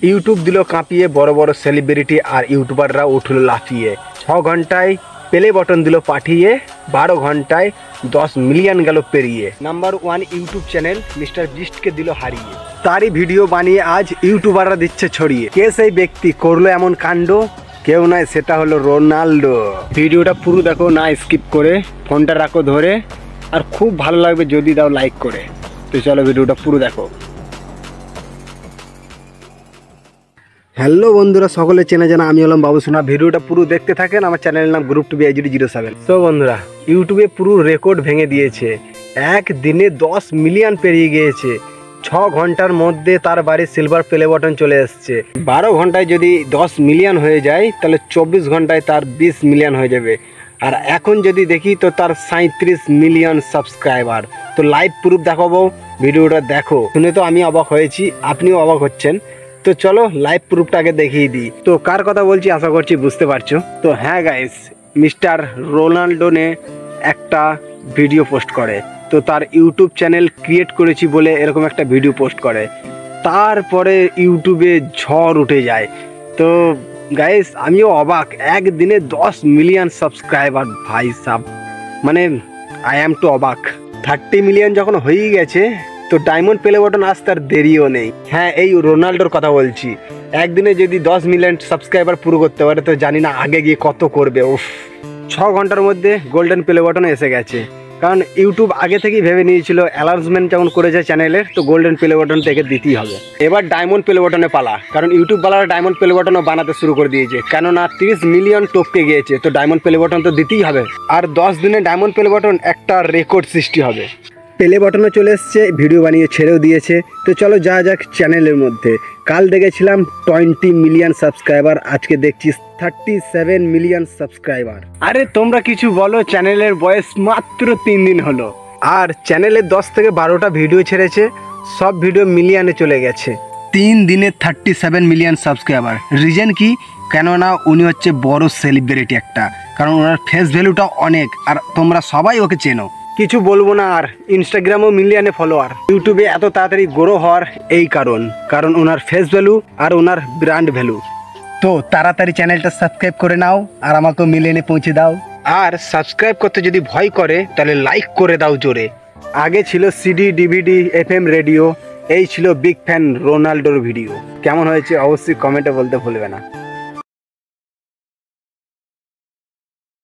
YouTube দিল কাঁপিয়ে, বড় বড় সেলিব্রিটি আর ইউটিউবাররা উঠল লাফিয়ে। 6 ঘন্টায় প্লে বটন দিল পাঠিয়ে, 12 ঘন্টায় 10 মিলিয়ন গেল পেরিয়ে। নাম্বার 1 ইউটিউব চ্যানেল মিস্টার বিস্টকে দিল হারিয়ে। তারই ভিডিও বানিয়ে আজ ইউটিউবাররা দিচ্ছে ছড়িয়ে। কে সেই ব্যক্তি করলো এমন কাণ্ড? কেউ নয়, সেটা হলো রোনাল্ডো। ভিডিওটা পুরো দেখো, না স্কিপ করে, ফোনটা রাখো ধরে, আর খুব ভালো লাগবে যদি দাও লাইক করে। তো চলো ভিডিওটা পুরো দেখো। হ্যালো বন্ধুরা, সকলে চেনা জানা, আমি হলাম বাবু সোনা। ভিডিওটা পুরো দেখতে থাকেন। আমার চ্যানেলের নাম গ্রুপ টু BIGD07। তো বন্ধুরা, ইউটিউবে পুরো রেকর্ড ভেঙে দিয়েছে। একদিনে 10 মিলিয়ন পেরিয়ে গিয়েছে। 6 ঘন্টার মধ্যে তার বাড়ির সিলভার প্লে বটন চলে এসছে। 12 ঘন্টায় যদি 10 মিলিয়ন হয়ে যায়, তাহলে 24 ঘন্টায় তার 20 মিলিয়ন হয়ে যাবে। আর এখন যদি দেখি তো তার 37 মিলিয়ন সাবস্ক্রাইবার। তো লাইভ প্রুফ দেখাবো, ভিডিওটা দেখো। শুনে তো আমি অবাক হয়েছি, আপনিও অবাক হচ্ছেন। তো চলো লাইভ প্রুফটা আগে দেখিয়ে দিই। তো কার কথা বলছি আশা করছি বুঝতে পারছো। তো হ্যাঁ গাইস, মিস্টার রোনাল্ডো একটা ভিডিও পোস্ট করে। তো তার ইউটিউব চ্যানেল ক্রিয়েট করেছি বলে এরকম একটা ভিডিও পোস্ট করে। তারপরে ইউটিউবে ঝড় উঠে যায়। তো গাইস আমিও অবাক, একদিনে 10 মিলিয়ন সাবস্ক্রাইবার, ভাই সাব, মানে আই অ্যাম টু অবাক। 30 মিলিয়ন যখন হয়েই গেছে, তো ডায়মন্ড প্লে বটন আসতে আর দেরিও নেই। হ্যাঁ, এই রোনাল্ডোর কথা বলছি। একদিনে যদি 10 মিলিয়ন সাবস্ক্রাইবার পুরো করতে পারে, তো জানি না আগে গিয়ে কত করবে। উফ, 6 ঘন্টার মধ্যে গোল্ডেন প্লে বটন এসে গেছে। কারণ ইউটিউব আগে থেকেই ভেবে নিয়েছিল, অ্যানাউন্সমেন্ট যখন করেছে চ্যানেলের, তো গোল্ডেন প্লে বটন থেকে দিতেই হবে। এবার ডায়মন্ড প্লে বটনে পালা, কারণ ইউটিউব বালারা ডায়মন্ড প্লে বটনও বানাতে শুরু করে দিয়েছে। কেননা 30 মিলিয়ন টপকে গিয়েছে, তো ডায়মন্ড প্লে বটন তো দিতেই হবে। আর 10 দিনে ডায়মন্ড প্লে বটন একটা রেকর্ড সৃষ্টি হবে। প্লে বটনও চলে এসছে, ভিডিও বানিয়ে ছেড়েও দিয়েছে। তো চলো যা যাক চ্যানেলের মধ্যে। কাল দেখেছিলাম 20 মিলিয়ন সাবস্ক্রাইবার, আজকে দেখছি 37 মিলিয়ন সাবস্ক্রাইবার। আরে তোমরা কিছু বলো, চ্যানেলের বয়স মাত্র 3 দিন হলো, আর চ্যানেলে 10 থেকে 12টা ভিডিও ছেড়েছে, সব ভিডিও মিলিয়নে চলে গেছে। 3 দিনে 37 মিলিয়ন সাবস্ক্রাইবার। রিজন কি? কেননা উনি হচ্ছে বড় সেলিব্রিটি একটা, কারণ ওনার ফেস ভ্যালুটা অনেক, আর তোমরা সবাই ওকে চেনো। কিছু বলবো না আর। ইনস্টাগ্রামও মিলিয়নে ফলোয়ার। ইউটিউবে এত তাড়াতাড়ি গ্রো হওয়ার এই কারণ ওনার ফেস ভ্যালু আর ওনার ব্র্যান্ড ভ্যালু। তো তাড়াতাড়ি চ্যানেলটা সাবস্ক্রাইব করে নাও, আর আমাকেও মিলিয়নে পৌঁছে দাও। আর সাবস্ক্রাইব করতে যদি ভয় করে, তাহলে লাইক করে দাও জোরে। আগে ছিল CD, DVD, FM রেডিও, এই ছিল বিগ ফ্যান রোনাল্ডোর ভিডিও। কেমন হয়েছে অবশ্যই কমেন্টে বলতে ভুলবে না।